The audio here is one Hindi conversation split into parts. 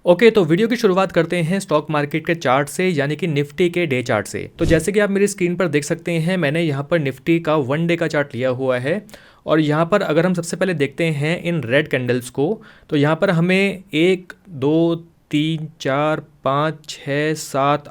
ओके तो वीडियो की शुरुआत करते हैं स्टॉक मार्केट के चार्ट से यानी कि निफ्टी के डे चार्ट से। तो जैसे कि आप मेरी स्क्रीन पर देख सकते हैं मैंने यहाँ पर निफ्टी का 1 डे का चार्ट लिया हुआ है। और यहाँ पर अगर हम सबसे पहले देखते हैं इन रेड कैंडल्स को, तो यहाँ पर हमें 1 2 3 4 5 6 7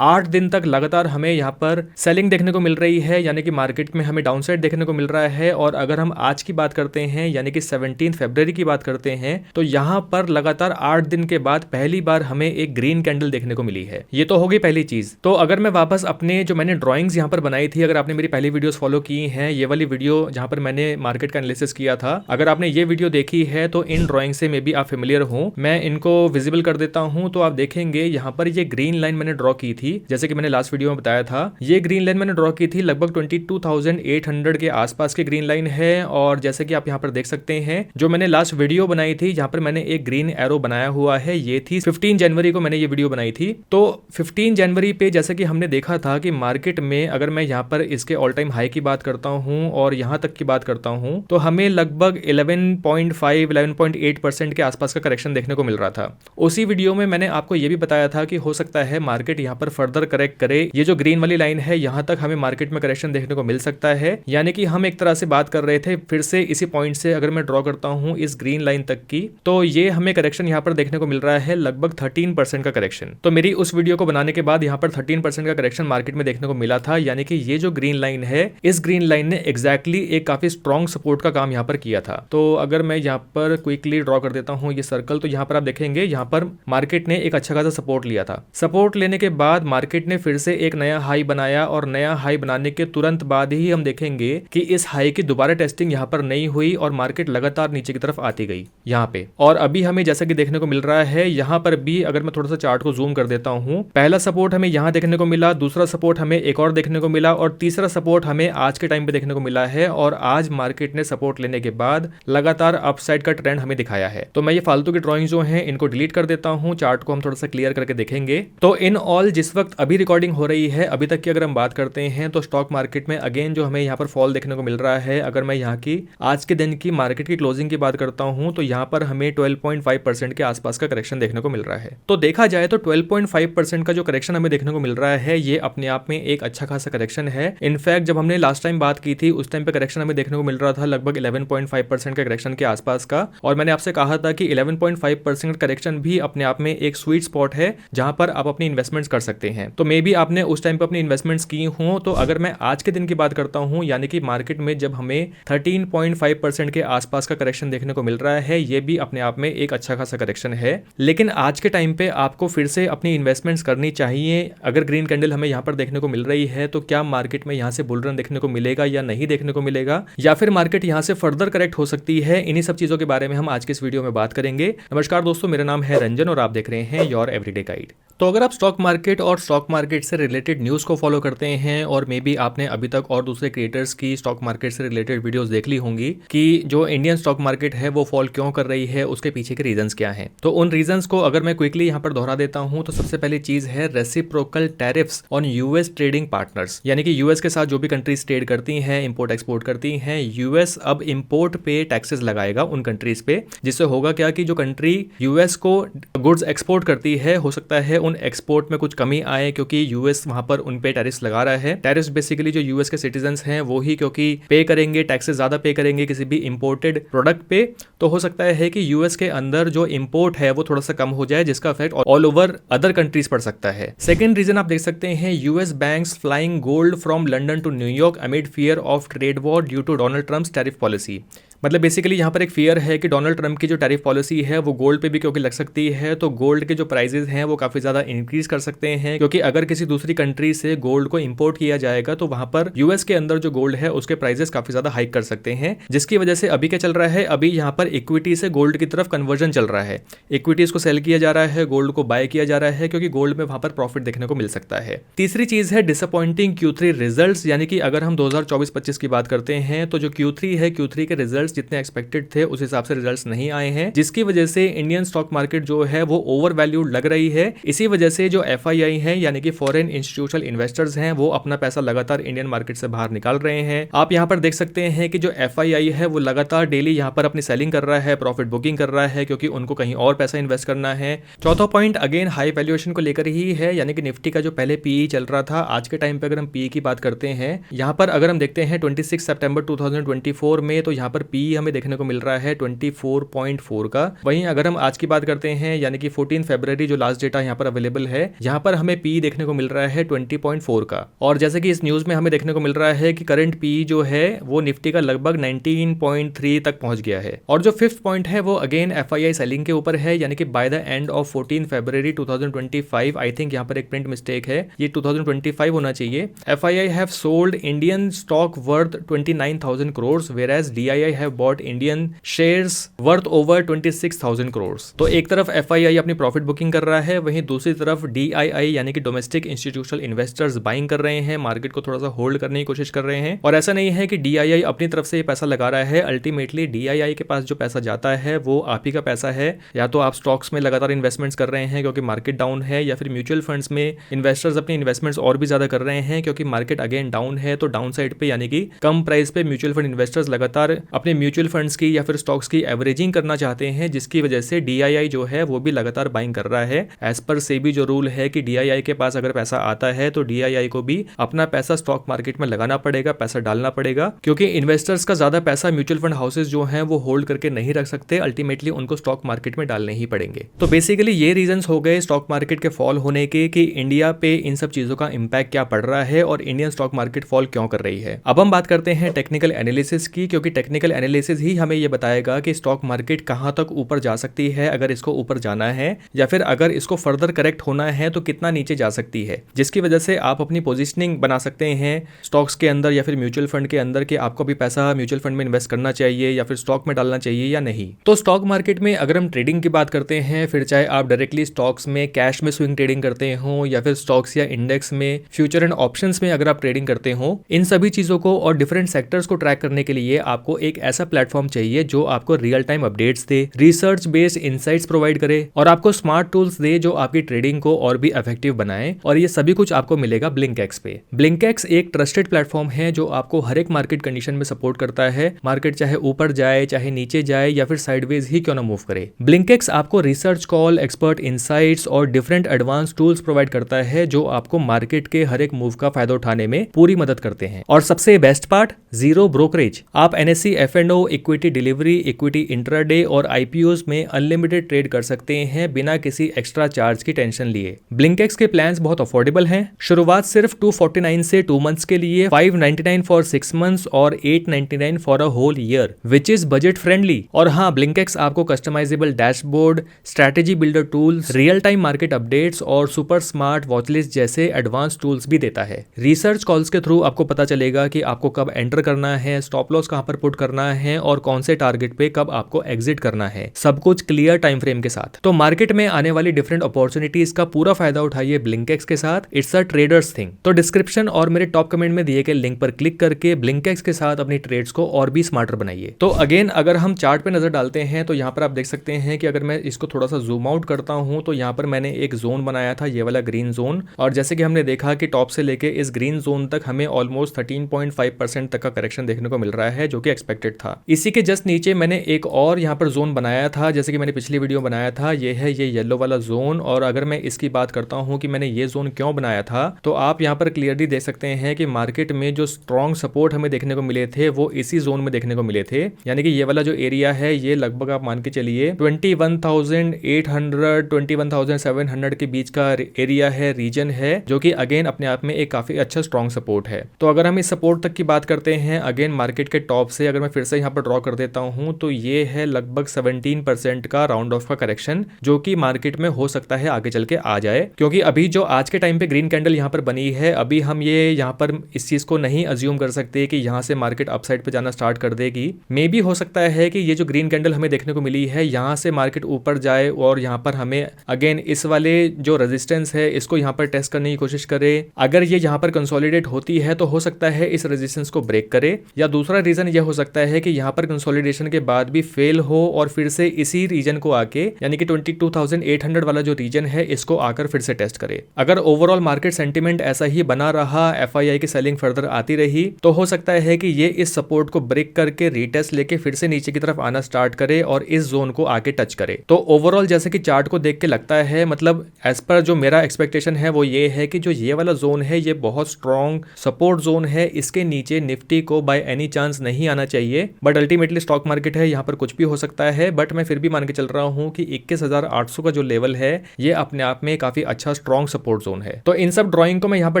8 दिन तक लगातार हमें यहाँ पर सेलिंग देखने को मिल रही है, यानी कि मार्केट में हमें डाउनसाइड देखने को मिल रहा है। और अगर हम आज की बात करते हैं यानी कि 17 फरवरी की बात करते हैं तो यहाँ पर लगातार 8 दिन के बाद पहली बार हमें एक ग्रीन कैंडल देखने को मिली है। ये तो होगी पहली चीज। तो अगर मैं वापस अपने जो मैंने ड्रॉइंग्स यहाँ पर बनाई थी, अगर आपने मेरी पहली वीडियोस फॉलो की हैं, ये वाली वीडियो जहाँ पर मैंने मार्केट का एनालिसिस किया था, अगर आपने ये वीडियो देखी है तो इन ड्रॉइंग से मे बी आप फेमिलियर हो। मैं इनको विजिबल कर देता हूँ तो आप देखेंगे यहाँ पर ये ग्रीन लाइन मैंने ड्रॉ की थी, जैसे कि मैंने लास्ट वीडियो में बताया था। ये ग्रीन लाइन मैंने ड्रॉ की थी लगभग 22,800 के आसपास की ग्रीन लाइन है। और जैसे कि आप यहाँ पर देख सकते हैं जो मैंने लास्ट वीडियो बनाई थी जहां पर मैंने एक ग्रीन एरो बनाया हुआ है, ये थी 15 जनवरी को मैंने ये वीडियो बनाई थी। तो 15 जनवरी पे जैसे कि हमने देखा था कि मार्केट में अगर मैं यहाँ पर इसके ऑल टाइम हाई की बात करता हूँ और यहाँ तक की बात करता हूँ तो हमें लगभग 11.8% के आसपास का करेक्शन देखने को मिल रहा था। उसी वीडियो में मैंने आपको ये भी बताया था कि हो सकता है मार्केट यहाँ पर फर्दर करेक्ट करे, ये जो ग्रीन वाली लाइन है यहाँ तक हमें मार्केट में करेक्शन देखने को मिल सकता है। यानी कि हम एक तरह से बात कर रहे थे फिर से इसी पॉइंट से अगर मैं ड्रॉ करता हूँ इस ग्रीन लाइन तक की, तो ये हमें करेक्शन यहाँ पर देखने को मिल रहा है लगभग 13% का करेक्शन। तो मेरी उस वीडियो को बनाने के बाद यहाँ पर 13% का करेक्शन मार्केट में देखने को मिला था। यानी कि ये जो ग्रीन लाइन है, इस ग्रीन लाइन ने एग्जैक्टली एक काफी स्ट्रॉन्ग सपोर्ट का काम यहाँ पर किया था। तो अगर मैं यहाँ पर क्विकली ड्रॉ कर देता हूँ ये सर्कल, तो यहाँ पर आप देखेंगे यहाँ पर मार्केट ने एक अच्छा खासा सपोर्ट लिया था। सपोर्ट लेने के बाद मार्केट ने फिर से एक नया हाई बनाया और नया हाई बनाने के तुरंत बाद ही हम देखेंगे कि इस हाई की दोबारा टेस्टिंग यहाँ पर नहीं हुई और मार्केट लगातार नीचे की तरफ आती गई यहाँ पे। और अभी हमें जैसा कि देखने को मिल रहा है यहाँ पर भी, अगर मैं थोड़ा सा चार्ट को जूम कर देता हूँ, पहला सपोर्ट हमें यहाँ देखने को मिला, दूसरा सपोर्ट हमें एक और देखने को मिला और तीसरा सपोर्ट हमें आज के टाइम पे देखने को मिला है। और आज मार्केट ने सपोर्ट लेने के बाद लगातार अपसाइड का ट्रेंड हमें दिखाया है। तो मैं ये फालतू की ड्रॉइंग जो है इनको डिलीट कर देता हूँ, चार्ट को हम थोड़ा सा क्लियर करके देखेंगे। तो इन ऑल जिस वक्त अभी रिकॉर्डिंग हो रही है अभी तक की अगर हम बात करते हैं तो स्टॉक मार्केट में अगेन जो हमें यहाँ पर फॉल देखने को मिल रहा है। अगर मैं यहाँ की आज के दिन की मार्केट की क्लोजिंग की बात करता हूँ तो यहाँ पर हमें 12.5% के आसपास का करेक्शन देखने को मिल रहा है। तो देखा जाए तो 12.5% का जो करेक्शन हमें देखने को मिल रहा है ये अपने आप में एक अच्छा खासा करेक्शन है। इनफैक्ट जब हमने लास्ट टाइम बात की थी उस टाइम पे करेक्शन हमें देखने को मिल रहा था लगभग 11.5% का करेक्शन के आसपास का। और मैंने आपसे कहा था कि 11.5% करेक्शन भी अपने आप में एक स्वीट स्पॉट है जहां पर आप अपनी इन्वेस्टमेंट्स कर सकते हैं। तो मे बी आपने उस टाइम पे अपनी इन्वेस्टमेंट्स की हो। तो अगर मैं आज के दिन की बात करता हूं यानी कि मार्केट में जब हमें 13.5% के आसपास का करेक्शन देखने को मिल रहा है, ये भी अपने आप में एक अच्छा खासा करेक्शन है। लेकिन आज के टाइम पे आपको फिर से अपनी इन्वेस्टमेंट्स करनी चाहिए। अगर ग्रीन कैंडल हमें यहाँ पर देखने को मिल रही है तो क्या मार्केट में यहाँ से बुल रन देखने को मिलेगा या नहीं देखने को मिलेगा, या फिर मार्केट यहाँ से फर्दर करेक्ट हो सकती है, इन्हीं सब चीजों के बारे में हम आज के इस वीडियो में बात करेंगे। नमस्कार दोस्तों, मेरा नाम है रंजन और आप देख रहे हैं योर एवरीडे गाइड। तो अगर आप स्टॉक मार्केट और स्टॉक मार्केट से रिलेटेड न्यूज़ को फॉलो करते हैं और मे बी आपने अभी तक और दूसरे क्रिएटर्स की स्टॉक मार्केट से रिलेटेड वीडियोस देख ली होंगी कि जो इंडियन स्टॉक मार्केट है वो फॉल क्यों कर रही है, उसके पीछे के रीजंस क्या हैं। तो उन रीजंस को अगर मैं क्विकली यहाँ पर दोहरा देता हूँ तो सबसे पहली चीज है reciprocal tariffs on US trading partners. यानी कि यूएस के साथ जो भी कंट्रीज ट्रेड करती हैं, इंपोर्ट एक्सपोर्ट करती हैं, यूएस अब इंपोर्ट पे टैक्सेस लगाएगा उन कंट्रीज पे, जिससे होगा क्या कि जो कंट्री यूएस को गुड्स एक्सपोर्ट करती है हो सकता है उन एक्सपोर्ट में कुछ कमी आए, क्योंकि यूएस वहां पर उन पे टैरिफ्स लगा रहा है। टैरिफ्स बेसिकली जो यूएस के सिटीजंस हैं वो ही क्योंकि पे करेंगे, टैक्सेस ज्यादा पे करेंगे किसी भी इंपोर्टेड प्रोडक्ट पे, तो हो सकता है कि यूएस के अंदर जो इंपोर्ट है वो थोड़ा सा कम हो जाए, जिसका effect all over other countries पड़ सकता है। सेकंड रीजन आप देख सकते हैं, US banks flying gold from London to New York amid fear of trade war due to Donald Trump's tariff policy. मतलब बेसिकली यहाँ पर एक फियर है कि डोनाल्ड ट्रंप की जो टैरिफ पॉलिसी है वो गोल्ड पे भी क्योंकि लग सकती है, तो गोल्ड के जो प्राइसेस हैं वो काफी ज्यादा इंक्रीज कर सकते हैं, क्योंकि अगर किसी दूसरी कंट्री से गोल्ड को इंपोर्ट किया जाएगा तो वहां पर यूएस के अंदर जो गोल्ड है उसके प्राइसेस काफी ज्यादा हाइक कर सकते हैं, जिसकी वजह से अभी क्या चल रहा है, अभी यहाँ पर इक्विटी से गोल्ड की तरफ कन्वर्जन चल रहा है। इक्विटीज को सेल किया जा रहा है, गोल्ड को बाय किया जा रहा है, क्योंकि गोल्ड में वहां पर प्रॉफिट देखने को मिल सकता है। तीसरी चीज है डिसअपॉइंटिंग Q3 रिजल्ट्स। यानी कि अगर हम 2024-25 की बात करते हैं तो जो Q3 है, Q3 के रिजल्ट रिजल्ट्स जितने एक्सपेक्टेड थे उस हिसाब से रिजल्ट्स नहीं आए हैं, जिसकी वजह से इंडियन स्टॉक मार्केट जो है वो ओवर वैल्यूड लग रही है। इसी वजह से जो FII है यानी कि फॉरेन इंस्टीट्यूशनल इन्वेस्टर्स हैं वो अपना पैसा लगातार इंडियन मार्केट से बाहर निकाल रहे हैं। आप यहाँ पर देख सकते हैं कि जो FII है वो लगातार डेली यहाँ पर अपनी सेलिंग कर रहा है, प्रॉफिट बुकिंग कर रहा है, क्योंकि उनको कहीं और पैसा इन्वेस्ट करना है। चौथा पॉइंट अगेन हाई वैल्यूएशन को लेकर ही है, यानी कि निफ्टी का जो पहले PE चल रहा था, आज के टाइम पे अगर हम PE की बात करते हैं, यहाँ पर अगर हम देखते हैं 26 सितंबर 2024 में, तो यहाँ पर PE हमें देखने को मिल रहा है 24.4 का। वहीं अगर हम आज की बात करते हैं यानी कि 14 फरवरी जो लास्ट डेटा यहाँ पर अवेलेबल है, यहाँ पर हमें PE देखने को मिल रहा है 20.4 का। और जैसे कि इस न्यूज में हमें देखने को मिल रहा है कि करंट PE जो है वो निफ्टी का लगभग 19.3 तक पहुंच गया है। और जो फिफ्थ पॉइंट है वो अगेन FII सेलिंग के ऊपर है, यानी कि by the end of 14 February 2025, I think यहाँ पर एक प्रिंट मिस्टेक है, ये 2025 होना चाहिए। FII have sold Indian stock worth 29,000 crore, whereas DII have bought Indian shares worth over 26,000 crore. तो एक तरफ FII अपनी प्रॉफिट बुकिंग कर रहा है, वहीं दूसरी तरफ DII यानी कि डोमेस्टिक इंस्टीट्यूशनल इन्वेस्टर्स बाइंग कर रहे हैं, मार्केट को थोड़ा सा होल्ड करने की कोशिश कर रहे हैं। और ऐसा नहीं है कि DII अपनी तरफ से पैसा लगा रहा है, अल्टीमेटली DII के पास जो पैसा जाता है वो आप ही का पैसा है। या तो आप स्टॉक्स में लगातार इन्वेस्टमेंट्स कर रहे हैं क्योंकि मार्केट डाउन है, या फिर म्यूचुअल फंड्स में इन्वेस्टर्स अपनी इन्वेस्टमेंट्स और भी ज्यादा कर रहे हैं क्योंकि मार्केट अगेन डाउन है। तो डाउन साइड पे यानी कि कम प्राइस पे म्यूचुअल फंड इन्वेस्टर्स लगातार अपने म्यूचुअल फंड्स की या फिर स्टॉक्स की एवरेजिंग करना चाहते हैं, जिसकी वजह से DII जो है वो भी लगातार बाइंग कर रहा है। एज पर सेबी जो रूल है कि DII के पास अगर पैसा आता है तो DII को भी अपना पैसा स्टॉक मार्केट में लगाना पड़ेगा, पैसा डालना पड़ेगा, क्योंकि इन्वेस्टर्स का ज्यादा पैसा म्यूचुअल फंड हाउसेज जो हैं वो होल्ड करके नहीं रख सकते, अल्टीमेटली उनको स्टॉक मार्केट में डालने ही पड़ेंगे। तो बेसिकली ये रीजंस हो गए स्टॉक मार्केट के फॉल होने के कि इंडिया पे इन सब चीजों का इंपैक्ट क्या पड़ रहा है और इंडियन स्टॉक मार्केट फॉल क्यों कर रही है। अब हम बात करते हैं टेक्निकल एनालिसिस की, क्योंकि टेक्निकल एनालिसिस ही हमें ये बताएगा कि स्टॉक मार्केट कहां तक ऊपर जा सकती है, अगर इसको ऊपर जाना है, या फिर अगर इसको फर्दर करेक्ट होना है तो कितना नीचे जा सकती है, जिसकी वजह से आप अपनी पोजीशनिंग बना सकते हैं स्टॉक्स के अंदर या फिर म्यूचुअल फंड के अंदर कि आपको भी पैसा म्यूचुअल फंड में इन्वेस्ट करना चाहिए या फिर स्टॉक में डालना चाहिए या नहीं। तो स्टॉक मार्केट में अगर हम ट्रेडिंग की बात करते हैं, फिर चाहे आप डायरेक्टली स्टॉक्स में कैश में स्विंग ट्रेडिंग करते हो या फिर स्टॉक्स या इंडेक्स में फ्यूचर एंड ऑप्शंस में अगर आप ट्रेडिंग करते हो, इन सभी चीजों को और डिफरेंट सेक्टर्स को ट्रैक करने के लिए आपको एक ऐसा प्लेटफॉर्म चाहिए जो आपको रियल टाइम अपडेट्स दे, रिसर्च बेस्ड इनसाइट्स प्रोवाइड करे और आपको स्मार्ट टूल्स दे जो आपकी ट्रेडिंग को और भी इफेक्टिव बनाए। और ये सभी कुछ आपको मिलेगा ब्लिंकएक्स पे। ब्लिंकएक्स एक ट्रस्टेड प्लेटफॉर्म है जो आपको हर एक मार्केट कंडीशन में सपोर्ट करता है, मार्केट चाहे ऊपर जाए चाहे नीचे जाए या फिर साइडवेज ही क्यों ना मूव करे। ब्लिंकएक्स आपको रिसर्च कॉल, एक्सपर्ट इनसाइट्स और डिफरेंट एडवांस टूल्स प्रोवाइड करता है जो आपको मार्केट के हर एक मूव का फायदा उठाने में पूरी मदद करते हैं। और सबसे बेस्ट पार्ट, जीरो ब्रोकरेज। आप NSE F&O, equity delivery, equity intraday और IPOs में अनलिमिटेड ट्रेड कर सकते हैं बिना किसी एक्स्ट्रा चार्ज की टेंशन लिए। ब्लिंकएक्स के प्लान्स बहुत अफोर्डेबल हैं। शुरुआत सिर्फ 249 से 2 मंथ्स के लिए, 599 फॉर 6 मंथ्स और 899 for a whole year, which is budget friendly. और हाँ, ब्लिंकएक्स आपको customisable dashboard, strategy builder tools, real time market updates और सुपर स्मार्ट वॉचलिस्ट जैसे एडवांस टूल्स भी देता है। रिसर्च कॉल्स के थ्रू आपको पता चलेगा कि आपको कब एंटर करना है, स्टॉप लॉस कहां पर पुट करना है और कौन से टारगेट पे कब आपको एग्जिट करना है, सब कुछ क्लियर टाइम फ्रेम के साथ। तो मार्केट में आने वाली डिफरेंट अपॉर्चुनिटीज का पूरा फायदा उठाइए ब्लिंकएक्स के साथ। It's a traders thing. तो डिस्क्रिप्शन और मेरे टॉप कमेंट में दिए गए लिंक पर क्लिक करके ब्लिंकएक्स के साथ अपनी ट्रेड्स को और भी स्मार्टर बनाइए। तो अगेन अगर हम चार्ट पे नजर डालते हैं तो यहाँ पर आप देख सकते हैं कि अगर मैं इसको थोड़ा सा जूम आउट करता हूँ तो यहाँ पर मैंने एक जोन बनाया था, ये वाला ग्रीन जोन, और जैसे कि हमने देखा कि टॉप से लेके इस ग्रीन जोन तक हमें ऑलमोस्ट 13.5% तक का करेक्शन देखने को मिल रहा है जो कि एक्सपेक्टेड था। इसी के जस्ट नीचे मैंने एक और यहाँ पर जोन बनाया था, जैसे कि मैंने पिछली वीडियो बनाया था, ये है ये येलो वाला जोन। और अगर मैं इसकी बात करता हूँ कि मैंने ये जोन क्यों बनाया था, तो आप यहाँ पर क्लियरली देख सकते हैं कि मार्केट में जो स्ट्रॉन्ग सपोर्ट हमें देखने को मिले थे वो इसी जोन में देखने को मिले थे। यानी कि ये वाला जो एरिया है ये लगभग आप मान के चलिए 21,800 21,700 के बीच का एरिया है, रीजन है, जो कि अगेन अपने आप में एक काफी अच्छा स्ट्रॉन्ग सपोर्ट है। तो अगर हम इस सपोर्ट तक की बात करते हैं अगेन मार्केट के टॉप से, अगर मैं फिर से यहाँ पर ड्रॉ कर देता हूँ तो ये है लगभग 17% का राउंड ऑफ का करेक्शन जो कि मार्केट में हो सकता है आगे चल के आ जाए, क्योंकि अभी जो आज के टाइम पे ग्रीन कैंडल यहाँ पर बनी है, अभी हम ये यहाँ पर इस चीज को नहीं अज्यूम कर सकते कि यहाँ से मार्केट अपसाइड पे जाना स्टार्ट कर देगी। मे बी हो सकता है कि ये जो ग्रीन कैंडल हमें देखने को मिली है यहाँ से मार्केट ऊपर जाए और यहाँ पर हमें अगेन इस वाले जो रेजिस्टेंस है इसको यहाँ पर टेस्ट करने की कोशिश करे। अगर ये यहाँ पर कंसोलिडेट होती है तो हो सकता है इस रेजिस्टेंस को ब्रेक करे, या दूसरा रीजन ये हो सकता है है कि यहाँ पर कंसोलिडेशन के बाद भी फेल हो और फिर से इसी रीजन को आके यानी कि 22,800 वाला जो रीजन है इसको आकर फिर से टेस्ट करे। अगर ओवरऑल मार्केट सेंटीमेंट ऐसा ही बना रहा, एफआईआई की सेलिंग फर्दर आती रही, तो हो सकता है कि ये इस सपोर्ट को ब्रेक करके रीटेस्ट लेके फिर से नीचे की तरफ आना स्टार्ट करे और इस जोन को आके टच करे। तो ओवरऑल जैसे कि चार्ट को देख के लगता है, मतलब एज पर जो मेरा एक्सपेक्टेशन है वो ये है कि जो ये वाला जोन है ये बहुत स्ट्रॉन्ग सपोर्ट जोन है, इसके नीचे निफ्टी को बाय एनी चांस नहीं आना चाहिए। बट अल्टीमेटली स्टॉक मार्केट है, यहाँ पर कुछ भी हो सकता है, बट मैं फिर भी मान के चल रहा हूँ कि 21,800 का जो लेवल है ये अपने आप में काफी अच्छा स्ट्रॉन्ग सपोर्ट जोन है। तो इन सब ड्राइंग को मैं यहाँ पर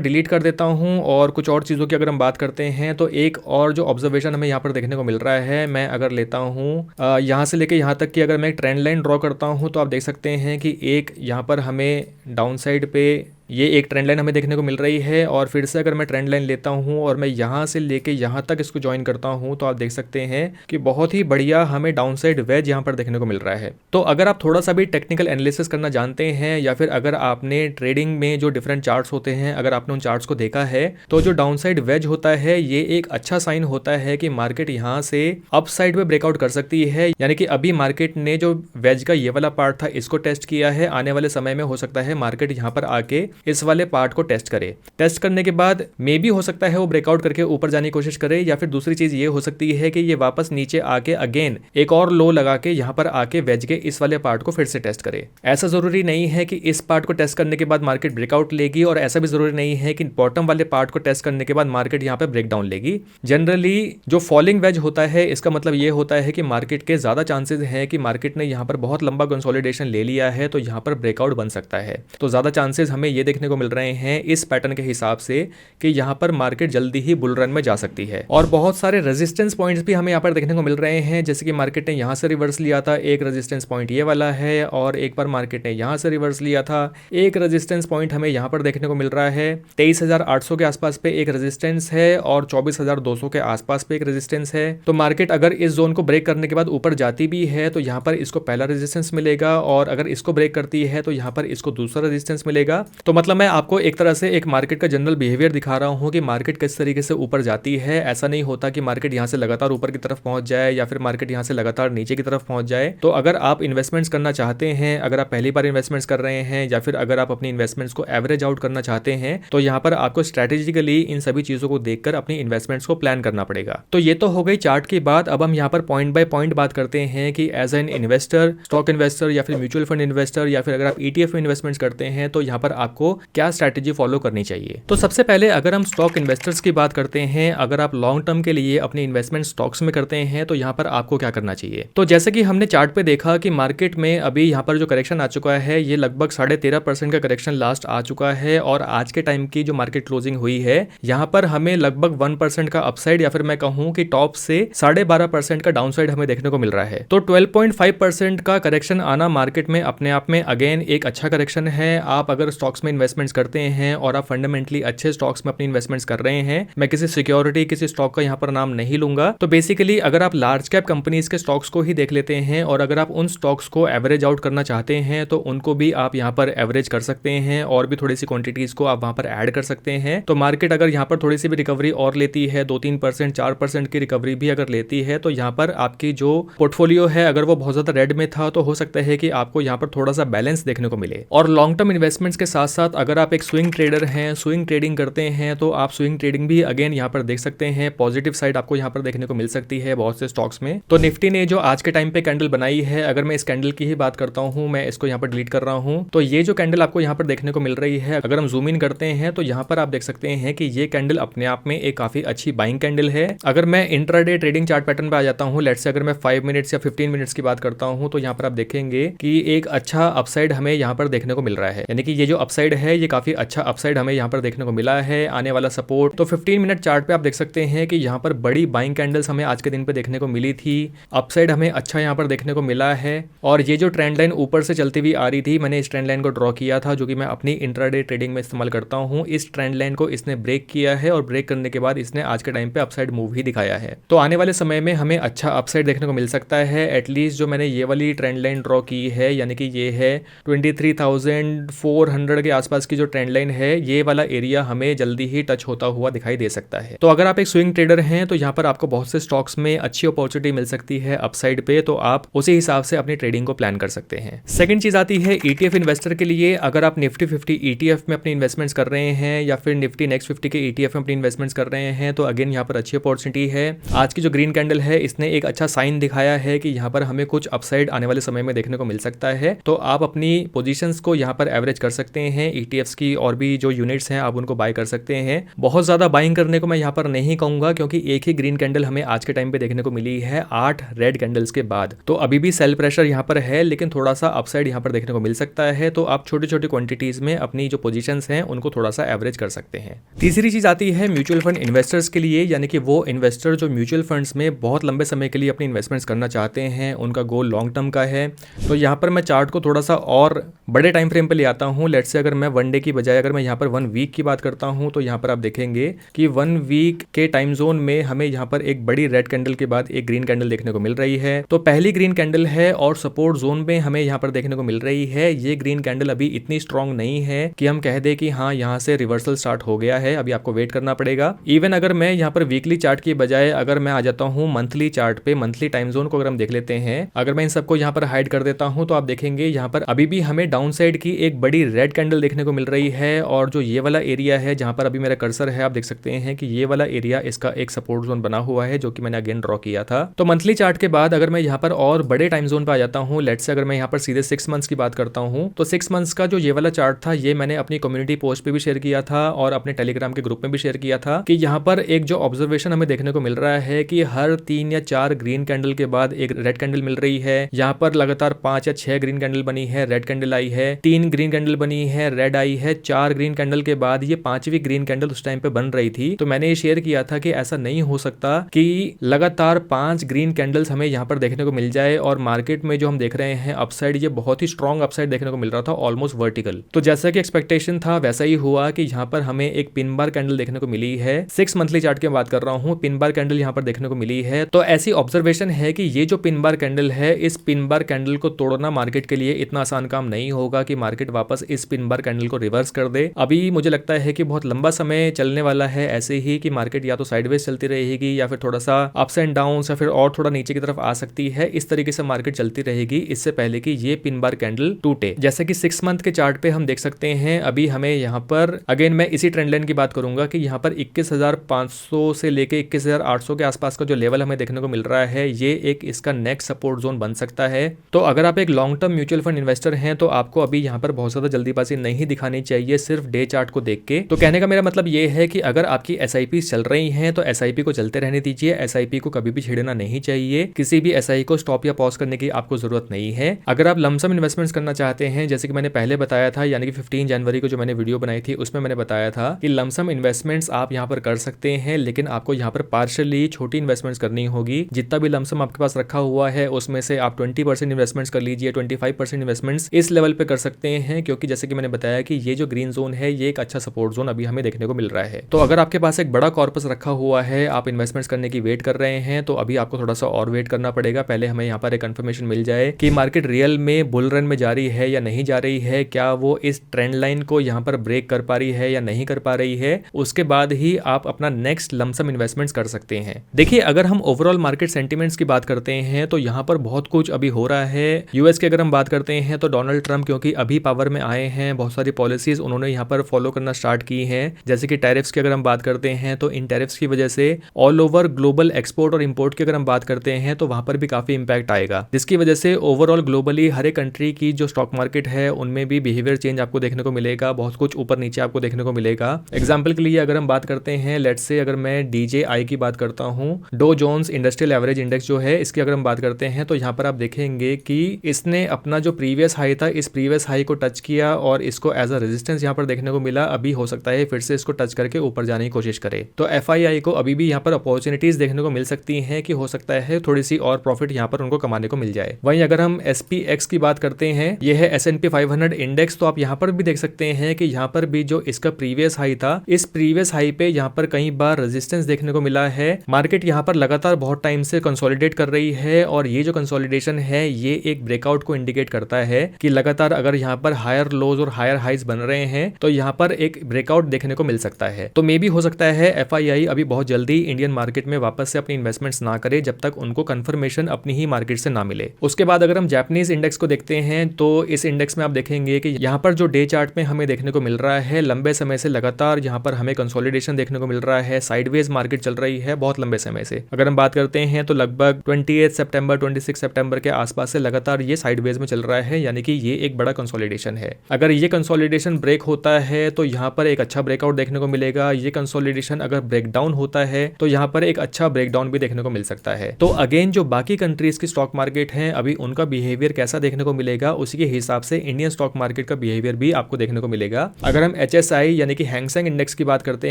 डिलीट कर देता हूँ और कुछ और चीजों की अगर हम बात करते हैं तो एक और जो ऑब्जर्वेशन हमें यहाँ पर देखने को मिल रहा है, मैं अगर लेता हूँ यहाँ से लेके यहाँ तक की अगर मैं एक ट्रेंड लाइन ड्रॉ करता हूँ तो आप देख सकते हैं कि एक यहाँ पर हमें डाउन साइड पे ये एक ट्रेंड लाइन हमें देखने को मिल रही है और फिर से अगर मैं ट्रेंड लाइन लेता हूँ और मैं यहाँ से लेके यहाँ तक इसको ज्वाइन करता हूँ तो आप देख सकते हैं कि बहुत ही बढ़िया हमें डाउन साइड वेज यहाँ पर देखने को मिल रहा है। तो अगर आप थोड़ा सा भी टेक्निकल एनालिसिस करना जानते हैं या फिर अगर आपने ट्रेडिंग में जो डिफरेंट चार्ट्स होते हैं अगर आपने उन चार्ट्स को देखा है तो जो डाउन साइड वेज होता है ये एक अच्छा साइन होता है कि मार्केट यहाँ से अप साइड में ब्रेकआउट कर सकती है। यानी कि अभी मार्केट ने जो वेज का ये वाला पार्ट था इसको टेस्ट किया है, आने वाले समय में हो सकता है मार्केट यहाँ पर आके इस वाले पार्ट को टेस्ट करे। टेस्ट करने के बाद मे भी हो सकता है वो ब्रेकआउट करके ऊपर जाने की कोशिश करे, या फिर दूसरी चीज ये हो सकती है कि ये वापस नीचे आके अगेन एक और लो लगा के यहाँ पर आके वेज के इस वाले पार्ट को फिर से टेस्ट करे। ऐसा जरूरी नहीं है कि इस पार्ट को टेस्ट करने के बाद मार्केट ब्रेकआउट लेगी और ऐसा भी जरूरी नहीं है कि बॉटम वाले पार्ट को टेस्ट करने के बाद मार्केट यहाँ पे ब्रेकडाउन लेगी। जनरली जो फॉलिंग वेज होता है इसका मतलब ये होता है कि मार्केट के ज्यादा चांसेस है कि मार्केट ने यहाँ पर बहुत लंबा कंसोलिडेशन ले लिया है तो यहाँ पर ब्रेकआउट बन सकता है। तो ज्यादा चांसेस हमें ये देखने को मिल रहे हैं इस पैटर्न के हिसाब से कि यहाँ पर मार्केट जल्दी ही बुल रन में जा सकती है। और बहुत सारे रेजिस्टेंस पॉइंट्स भी हमें यहाँ पर देखने को मिल रहे हैं, जैसे कि मार्केट ने यहाँ से रिवर्स लिया था, एक रेजिस्टेंस पॉइंट ये वाला है, और एक बार मार्केट ने यहाँ से रिवर्स लिया था, एक रेजिस्टेंस पॉइंट हमें यहाँ पर देखने को मिल रहा है। 23,800 के आसपास पे एक रेजिस्टेंस है और 24,200 के आसपास पे एक रेजिस्टेंस है। तो मार्केट अगर इस जोन को ब्रेक करने के बाद ऊपर जाती भी है तो यहाँ पर इसको पहला रेजिस्टेंस मिलेगा, और अगर इसको ब्रेक करती है तो यहाँ पर इसको दूसरा रेजिस्टेंस मिलेगा। तो मतलब मैं आपको एक तरह से एक मार्केट का जनरल बिहेवियर दिखा रहा हूँ कि मार्केट किस तरीके से ऊपर जाती है। ऐसा नहीं होता कि मार्केट यहाँ से लगातार ऊपर की तरफ पहुंच जाए या फिर मार्केट यहाँ से लगातार नीचे की तरफ पहुंच जाए। तो अगर आप इन्वेस्टमेंट्स करना चाहते हैं, अगर आप पहली बार इन्वेस्टमेंट्स कर रहे हैं या फिर अगर आप अपनी इन्वेस्टमेंट्स को एवरेज आउट करना चाहते हैं तो यहाँ पर आपको स्ट्रेटेजिकली इन सभी चीजों को देखकर अपनी इन्वेस्टमेंट्स को प्लान करना पड़ेगा। तो ये तो हो गई चार्ट की बात। अब हम यहाँ पर पॉइंट बाय पॉइंट बात करते हैं कि as an investor, stock investor या फिर म्यूचुअल फंड इन्वेस्टर या फिर अगर आप ईटीएफ में इन्वेस्टमेंट्स करते हैं तो यहाँ पर आपको क्या स्ट्रैटेजी फॉलो करनी चाहिए। तो सबसे पहले अगर हम स्टॉक इन्वेस्टर्स की बात करते हैं, अगर आप लॉन्ग टर्म के लिए अपनी इन्वेस्टमेंट स्टॉक्स में करते हैं तो यहाँ पर आपको क्या करना चाहिए। तो जैसे कि हमने चार्ट पे देखा कि मार्केट में अभी यहाँ पर जो करेक्शन आ चुका है ये लगभग 13.5% का करेक्शन लास्ट आ चुका है, और आज के टाइम की जो मार्केट क्लोजिंग हुई है यहाँ पर हमें लगभग 1% का अपसाइड या फिर मैं कहूँ कि टॉप से 12.5% का डाउनसाइड हमें देखने को मिल रहा है। तो 12.5% का करेक्शन आना मार्केट में अपने आप में अगेन एक अच्छा करेक्शन है। आप अगर स्टॉक्स में इन्वेस्टमेंट्स करते हैं और आप फंडामेंटली अच्छे स्टॉक्स में अपनी इन्वेस्टमेंट्स कर रहे हैं, मैं किसी सिक्योरिटी किसी स्टॉक का यहाँ पर नाम नहीं लूंगा, तो बेसिकली अगर आप लार्ज कैप कंपनीज के स्टॉक्स को ही देख लेते हैं और अगर आप उन स्टॉक्स को एवरेज आउट करना चाहते हैं तो उनको भी आप यहाँ पर एवरेज कर सकते हैं और भी थोड़ी सी क्वांटिटीज को आप वहां पर ऐड कर सकते हैं। तो मार्केट अगर यहाँ पर थोड़ी सी भी रिकवरी और लेती है, 2-3%, 4% की रिकवरी भी अगर लेती है, तो यहाँ पर आपकी जो पोर्टफोलियो है अगर वो बहुत ज्यादा रेड में था तो हो सकता है कि आपको यहाँ पर थोड़ा सा बैलेंस देखने को मिले। और लॉन्ग टर्म इन्वेस्टमेंट्स के साथ साथ अगर आप एक स्विंग ट्रेडर हैं, स्विंग ट्रेडिंग करते हैं, तो आप स्विंग ट्रेडिंग भी अगेन यहाँ पर देख सकते हैं। पॉजिटिव साइड आपको यहाँ पर देखने को मिल सकती है बहुत से स्टॉक्स में। तो निफ्टी ने जो आज के टाइम पे कैंडल बनाई है, अगर मैं इस कैंडल की ही बात करता हूँ, मैं इसको यहाँ पर डिलीट कर रहा हूँ, तो ये जो कैंडल आपको यहाँ पर देखने को मिल रही है, अगर हम जूम इन करते हैं तो यहाँ पर आप देख सकते हैं कि ये कैंडल अपने आप में एक काफी अच्छी बाइंग कैंडल है। अगर मैं इंट्राडे ट्रेडिंग चार्ट पैटर्न पे आ जाता हूँ, लेट्स से अगर मैं 5 मिनट्स या 15 मिनट्स की बात करता हूँ, तो यहाँ पर आप देखेंगे कि एक अच्छा अपसाइड हमें यहाँ पर देखने को मिल रहा है। यानी कि ये जो अपसाइड है ये काफी अच्छा अपसाइड हमें यहाँ पर देखने को मिला है। आने वाला सपोर्ट तो 15 मिनट चार्ट पे आप देख सकते हैं कि यहाँ पर बड़ी बाइंग कैंडल्स हमें आज के दिन पे देखने को मिली थी। अपसाइड हमें अच्छा यहाँ पर देखने को मिला है, और ये जो ट्रेंड लाइन ऊपर से चलती हुई आ रही थी, मैंने इस ट्रेंड लाइन को ड्रॉ किया था जो कि मैं अपनी इंट्राडे ट्रेडिंग में इस्तेमाल करता हूँ। इस ट्रेंड लाइन को इसने ब्रेक किया है और ब्रेक करने के बाद इसने आज के टाइम पे अपसाइड मूव ही दिखाया है। तो आने वाले समय में हमें अच्छा अपसाइड देखने को मिल सकता है। एटलीस्ट जो मैंने ये वाली ट्रेंड लाइन ड्रॉ की है, यानी कि ये है 23,400 के आसपास की जो ट्रेंड लाइन है, ये वाला एरिया हमें जल्दी ही टच होता हुआ दिखाई दे सकता है। तो अगर आप एक स्विंग ट्रेडर हैं तो यहाँ पर आपको बहुत से स्टॉक्स में अच्छी अपॉर्चुनिटी मिल सकती है अपसाइड पे, तो आप उसी हिसाब से अपनी ट्रेडिंग को प्लान कर सकते हैं। सेकंड चीज आती है ETF इन्वेस्टर के लिए। अगर आप निफ्टी 50 ETF में अपनी इन्वेस्टमेंट्स कर रहे हैं या फिर निफ्टी नेक्स्ट 50 के ETF में अपनी इन्वेस्टमेंट्स कर रहे हैं, तो अगेन यहाँ पर अच्छी अपॉर्चुनिटी है। आज की जो ग्रीन कैंडल है, इसने एक अच्छा साइन दिखाया है कि यहाँ पर हमें कुछ अपसाइड आने वाले समय में देखने को मिल सकता है। तो आप अपनी पोजीशंस को यहाँ पर एवरेज कर सकते हैं ETFs की, और भी जो यूनिट्स हैं आप उनको बाय कर सकते हैं। बहुत ज्यादा बाइंग करने को मैं यहाँ पर नहीं कहूंगा, क्योंकि एक ही ग्रीन कैंडल हमें आज के टाइम पे देखने को मिली है 8 रेड कैंडल्स के बाद। तो अभी भी सेल प्रेशर यहाँ पर है, लेकिन थोड़ा सा अपसाइड यहाँ पर देखने को मिल सकता है। तो आप छोटी छोटी क्वांटिटीज में अपनी जो पोजीशंस हैं उनको थोड़ा सा एवरेज कर सकते हैं। तीसरी चीज आती है म्यूचुअल फंड इन्वेस्टर्स के लिए, यानी कि वो इन्वेस्टर जो म्यूचुअल फंड्स में बहुत लंबे समय के लिए अपनी इन्वेस्टमेंट्स करना चाहते हैं, उनका गोल लॉन्ग टर्म का है। तो यहाँ पर मैं चार्ट को थोड़ा सा और बड़े टाइम फ्रेम पे ले आता हूँ। लेट्स से अगर मैं 1 डे की बजाय अगर मैं यहाँ पर 1 वीक की बात करता हूँ, तो यहाँ पर आप देखेंगे कि 1 वीक के टाइम जोन में हमें यहाँ पर एक बड़ी रेड कैंडल के बाद एक ग्रीन कैंडल देखने को मिल रही है। तो पहली ग्रीन कैंडल है और सपोर्ट जोन में हमें यहाँ पर देखने को मिल रही है। ये ग्रीन कैंडल अभी इतनी स्ट्रांग नहीं है कि हम कह दे कि हाँ यहाँ से रिवर्सल स्टार्ट हो गया है, अभी आपको वेट करना पड़ेगा। इवन अगर मैं यहाँ पर वीकली चार्ट की बजाय अगर मैं आ जाता हूँ मंथली चार्ट पे, मंथली टाइम जोन को अगर हम देख लेते हैं, अगर मैं इन सबको यहाँ पर हाइड कर देता हूँ, तो आप देखेंगे यहाँ पर अभी भी हमें डाउन साइड की एक बड़ी रेड कैंडल देखने को मिल रही है। और जो ये वाला एरिया है जहाँ पर अभी मेरा कर्सर है, आप देख सकते हैं कि ये वाला एरिया इसका एक सपोर्ट जोन बना हुआ है, जो कि मैंने अगेन ड्रॉ किया था। तो मंथली चार्ट के बाद अगर मैं यहाँ पर और बड़े टाइम जोन पे आ जाता हूँ, लेट्स से अगर मैं यहाँ पर सीधे 6 मंथ्स की बात करता हूँ, तो 6 मंथ्स का जो ये वाला चार्ट था, ये मैंने अपनी कम्युनिटी पोस्ट पे भी शेयर किया था और अपने टेलीग्राम के ग्रुप में भी शेयर किया था कि यहाँ पर एक जो ऑब्जर्वेशन हमें देखने को मिल रहा है कि हर 3 या 4 ग्रीन कैंडल के बाद एक रेड कैंडल मिल रही है। यहाँ पर लगातार 5 या 6 ग्रीन कैंडल बनी है, रेड कैंडल आई है, 3 ग्रीन कैंडल बनी है, रेड आई है, 4 ग्रीन कैंडल के बाद ये 5वीं ग्रीन कैंडल उस टाइम पे बन रही थी। तो मैंने ये शेयर किया था कि ऐसा नहीं हो सकता कि लगातार 5 ग्रीन कैंडल्स हमें यहाँ पर देखने को मिल जाए और मार्केट में जो हम देख रहे हैं अपसाइड, ये बहुत ही स्ट्रॉन्ग अपसाइड देखने को मिल रहा था, ऑलमोस्ट वर्टिकल। तो जैसा कि एक्सपेक्टेशन था वैसा ही हुआ कि यहाँ पर हमें एक पिन बार कैंडल देखने को मिली है। 6 मंथली चार्ट की बात कर रहा हूँ, पिन बार कैंडल यहाँ पर देखने को मिली है। तो ऐसी ऑब्जर्वेशन है कि ये जो पिन बार कैंडल है, इस पिन बार कैंडल को तोड़ना मार्केट के लिए इतना आसान काम नहीं होगा कि मार्केट वापस इस पिन बार कैंडल को रिवर्स कर दे। अभी मुझे लगता है कि बहुत लंबा समय चलने वाला है ऐसे ही, कि मार्केट या तो साइडवेज चलती रहेगी या फिर थोड़ा सा अप्स एंड डाउन या फिर और थोड़ा नीचे की तरफ आ सकती है। इस तरीके से मार्केट चलती रहेगी इससे पहले कि ये पिन बार कैंडल टूटे। जैसे कि 6 मंथ के चार्ट पे हम देख सकते हैं, अभी हमें यहाँ पर अगेन मैं इसी ट्रेंड लाइन की बात करूंगा कि यहाँ पर 21,500 से लेके 21,800 के आसपास का जो लेवल हमें देखने को मिल रहा है, ये एक इसका नेक्स्ट सपोर्ट जोन बन सकता है। तो अगर आप एक long term mutual fund investor हैं, तो आपको अभी यहाँ पर बहुत ज्यादा जल्दीबाजी नहीं दिखानी चाहिए सिर्फ डे चार्ट को देख के। तो कहने का मेरा मतलब ये है कि अगर आपकी SIP चल रही हैं तो SIP को चलते रहने दीजिए, SIP को कभी भी छेड़ना नहीं चाहिए, किसी भी SI को स्टॉप या पॉज करने की आपको जरूरत नहीं है। अगर आप लमसम इन्वेस्टमेंट्स करना चाहते हैं, जैसे कि मैंने पहले बताया था, यानी कि 15 जनवरी को जो मैंने वीडियो बनाई थी उसमें मैंने बताया था कि लमसम इन्वेस्टमेंट्स आप यहाँ पर कर सकते हैं, लेकिन आपको यहाँ पर पार्शियली छोटी इन्वेस्टमेंट्स करनी होगी। जितना भी लमसम आपके पास रखा हुआ है उसमें से आप 20% इन्वेस्टमेंट्स कर लीजिए, 25% इन्वेस्टमेंट्स इस लेवल पे कर सकते हैं, क्योंकि जैसे कि मैंने बताया कि ये जो ग्रीन जोन है ये एक अच्छा सपोर्ट जोन अभी हमें देखने को मिल रहा है। तो अगर आपके पास एक बड़ा कॉर्पस रखा हुआ है, आप इन्वेस्टमेंट्स करने की वेट कर रहे हैं, तो अभी आपको थोड़ा सा और वेट करना पड़ेगा। पहले हमें यहाँ पर एक कंफर्मेशन मिल जाए कि मार्केट रियल में बुल रन में जा रही है या नहीं जा रही है, क्या वो इस ट्रेंड लाइन को यहाँ पर ब्रेक कर पा रही है या नहीं कर पा रही है। उसके बाद ही आप अपना नेक्स्ट लमसम इन्वेस्टमेंट्स कर सकते हैं। देखिए, अगर हम ओवरऑल मार्केट सेंटिमेंट्स की बात करते हैं तो यहाँ पर बहुत कुछ अभी हो रहा है। यूएस की अगर हम बात करते हैं तो डोनाल्ड ट्रंप क्योंकि अभी पावर में आए हैं, बहुत सारी पॉलिसीज उन्होंने यहाँ पर फॉलो करना स्टार्ट की हैं। जैसे कि टैरिफ्स की अगर हम बात करते हैं तो इन टैरिफ्स की वजह से ऑल ओवर ग्लोबल एक्सपोर्ट और इंपोर्ट की अगर हम बात करते हैं तो वहां पर भी काफी इंपैक्ट आएगा, जिसकी वजह से ओवरऑल ग्लोबली हर एक कंट्री की जो स्टॉक मार्केट है उनमें भी बिहेवियर चेंज आपको देखने को मिलेगा, बहुत कुछ ऊपर नीचे आपको देखने को मिलेगा। एग्जाम्पल के लिए अगर हम बात करते हैं, लेट्स से अगर मैं DJI की बात करता हूँ, Dow Jones industrial average index जो है, इसकी अगर हम बात करते हैं तो यहाँ पर आप देखेंगे कि इसने अपना जो प्रीवियस हाई था, इस प्रीवियस हाई को टच किया और इसको एज अ रेजिस्टेंस यहाँ पर देखने को मिला। अभी हो सकता है फिर से इसको टच करके ऊपर जाने की कोशिश करे। तो FII को अभी भी यहाँ पर अपॉर्चुनिटीज देखने को मिल सकती हैं कि हो सकता है थोड़ी सी और प्रॉफिट यहाँ पर उनको कमाने को मिल जाए। वहीं अगर हम SPX की बात करते हैं, यह है S&P 500 इंडेक्स, तो आप यहाँ पर भी देख सकते हैं कि यहाँ पर भी जो इसका प्रीवियस हाई था, इस प्रीवियस हाई पे यहाँ पर कई बार रेजिस्टेंस देखने को मिला है। मार्केट यहाँ पर लगातार बहुत टाइम से कंसोलिडेट कर रही है और ये जो कंसोलिडेशन है ये एक ब्रेकआउट को इंडिकेट करता है कि लगातार अगर यहाँ पर हायर लोज और हायर हायर हाइज बन रहे हैं, तो यहाँ पर एक ब्रेकआउट देखने को मिल सकता है। तो मे भी हो सकता है FII अभी बहुत जल्दी इंडियन मार्केट में वापस से अपनी इन्वेस्टमेंट्स ना करे जब तक उनको कंफर्मेशन अपनी ही मार्केट से ना मिले। उसके बाद अगर हम जापानीज इंडेक्स को देखते हैं तो इस इंडेक्स में आप देखेंगे कि यहाँ पर जो डे चार्ट में हमें देखने को मिल रहा है, लंबे समय से लगातार यहाँ पर हमें कंसोलिडेशन देखने को मिल रहा है, साइडवेज मार्केट चल रही है बहुत लंबे समय से। अगर हम बात करते हैं तो लगभग 28 सितंबर 26 सितंबर के आसपास से लगातार ये साइडवेज में चल रहा है, यानी कि ये एक बड़ा कंसोलिडेशन है। अगर ये कंसोलिडेशन ब्रेक होता है तो यहाँ पर एक अच्छा ब्रेकआउट देखने को मिलेगा। ये कंसोलिडेशन अगर ब्रेकडाउन होता है तो यहाँ पर एक अच्छा ब्रेकडाउन भी देखने को मिल सकता है। तो अगेन जो बाकी कंट्रीज की स्टॉक मार्केट है अभी उनका बिहेवियर कैसा देखने को मिलेगा, उसी के हिसाब से इंडियन स्टॉक मार्केट का बिहेवियर भी आपको देखने को मिलेगा। अगर हम HSI यानी कि हैंगसेंग इंडेक्स की बात करते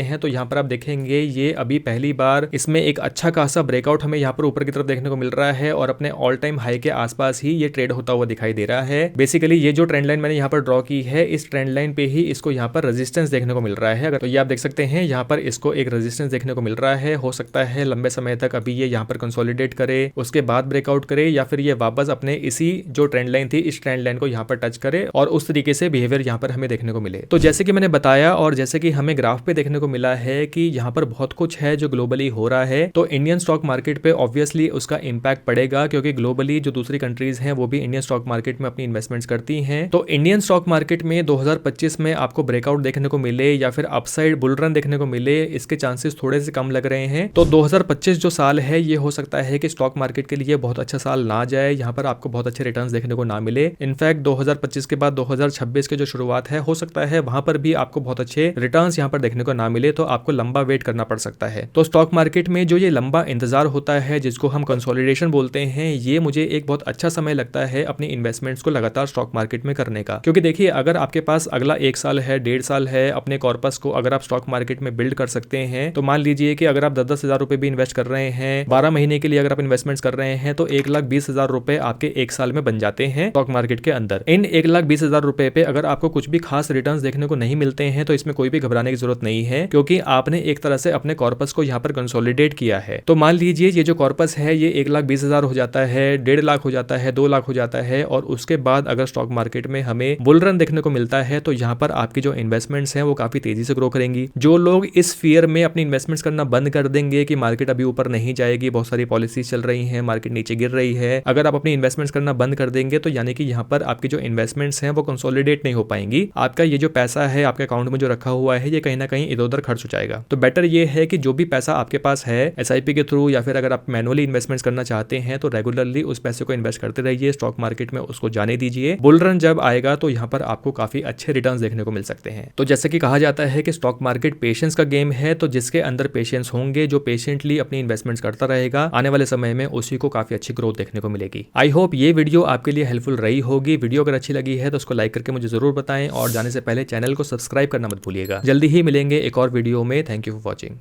हैं तो यहाँ पर आप देखेंगे ये अभी पहली बार इसमें एक अच्छा खासा ब्रेकआउट हमें यहाँ पर ऊपर की तरफ देखने को मिल रहा है और अपने ऑल टाइम हाई के आसपास ही ये ट्रेड होता हुआ दिखाई दे रहा है। बेसिकली ये जो ट्रेंड लाइन मैंने यहाँ पर ड्रॉ की है, इस ट्रेंड लाइन पे ही इसको यहाँ पर रेजिस्टेंस देखने को मिल रहा है। अगर तो ये आप देख सकते हैं यहाँ पर इसको एक रेजिस्टेंस देखने को मिल रहा है। हो सकता है लंबे समय तक अभी ये यहाँ पर कंसोलिडेट करे, उसके बाद ब्रेकआउट करे, या फिर ये वापस अपने इसी जो ट्रेंड लाइन थी इस ट्रेंड लाइन को यहाँ पर टच करे और उस तरीके से बिहेवियर यहाँ पर हमें देखने को मिले। तो जैसे कि मैंने बताया और जैसे कि हमें ग्राफ पे देखने को मिला है कि यहाँ पर बहुत कुछ है जो ग्लोबली हो रहा है, तो इंडियन स्टॉक मार्केट पे ऑब्वियसली उसका इंपैक्ट पड़ेगा, क्योंकि ग्लोबली जो दूसरी कंट्रीज हैं वो भी इंडियन स्टॉक मार्केट में अपनी इन्वेस्टमेंट्स करती हैं। तो इंडियन स्टॉक मार्केट में 2025 में आपको ब्रेकआउट देखने को मिले या फिर अपसाइड बुल रन देखने को मिले, इसके चांसेस थोड़े से कम लग रहे हैं। तो 2025 जो साल है ये हो सकता है कि स्टॉक मार्केट के लिए बहुत अच्छा साल ना जाए, यहाँ पर आपको बहुत अच्छे रिटर्न्स देखने को ना मिले। इनफैक्ट 2025 के बाद 2026 के जो शुरुआत है हो सकता है वहां पर भी आपको बहुत अच्छे रिटर्न्स यहाँ पर देखने को ना मिले, तो आपको लंबा वेट करना पड़ सकता है। तो स्टॉक मार्केट में जो ये लंबा इंतजार होता है जिसको हम कंसोलिडेशन बोलते हैं, ये मुझे एक बहुत अच्छा समय लगता है अपनी इन्वेस्टमेंट्स को लगातार स्टॉक मार्केट में करने का। क्योंकि देखिए अगर आपके पास अगला 1 साल है, 1.5 साल है, अपने कॉर्पस को अगर आप स्टॉक मार्केट में बिल्ड कर सकते हैं, तो मान लीजिए कि अगर आप 10-10 हजार रुपए भी इन्वेस्ट कर रहे हैं, 12 महीने के लिए अगर आप इन्वेस्टमेंट्स कर रहे हैं, तो 1,20,000 रुपए आपके 1 साल में बन जाते हैं स्टॉक मार्केट के अंदर। इन 1,20,000 रुपए पे अगर आपको कुछ भी खास रिटर्न्स देखने को नहीं मिलते हैं तो इसमें कोई भी घबराने की जरूरत नहीं है, क्योंकि आपने एक तरह से अपने कॉर्पस को यहाँ पर कंसोलिडेट किया है। तो मान लीजिए ये जो कॉर्पस है ये 1,20,000 हो जाता है, 1.5 लाख हो जाता है, 2 लाख हो जाता है, और उसके बाद अगर स्टॉक मार्केट में हमें बुल रन देखने को मिलता है तो यहाँ पर आपकी जो इन्वेस्टमेंट्स हैं वो काफी तेजी से ग्रो करेंगी। जो लोग इस फियर में अपनी इन्वेस्टमेंट्स करना बंद कर देंगे कि मार्केट अभी ऊपर नहीं जाएगी, बहुत सारी पॉलिसीज चल रही हैं, मार्केट नीचे गिर रही है, अगर आप अपनी इन्वेस्टमेंट्स करना बंद कर देंगे तो यानी कि यहाँ पर आपकी जो इन्वेस्टमेंट्स हैं वो कंसोलिडेट नहीं हो पाएंगी। आपका ये जो पैसा है आपके अकाउंट में जो रखा हुआ है ये कहीं ना कहीं इधर उधर खर्च हो जाएगा। तो बेटर ये है कि जो भी पैसा आपके पास है SIP के थ्रू या फिर अगर आप मैनुअली इन्वेस्टमेंट्स करना चाहते हैं तो रेगुलरली उस पैसे को इन्वेस्ट करते रहिए स्टॉक मार्केट में, उसको जाने दीजिए। बुल रन जब आएगा तो यहाँ पर आपको काफी अच्छे रिटर्न्स देखने को मिल सकते हैं। तो जैसे कि कहा जाता है कि स्टॉक मार्केट पेशेंस का गेम है, तो जिसके अंदर पेशेंस होंगे, जो पेशेंटली अपनी इन्वेस्टमेंट्स करता रहेगा, आने वाले समय में उसी को काफी अच्छी ग्रोथ देखने को मिलेगी। आई होप ये वीडियो आपके लिए हेल्पफुल रही होगी। वीडियो अगर अच्छी लगी है तो उसको लाइक करके मुझे जरूर बताएं और जाने से पहले चैनल को सब्सक्राइब करना मत भूलिएगा। जल्दी ही मिलेंगे एक और वीडियो में। Thank you for watching.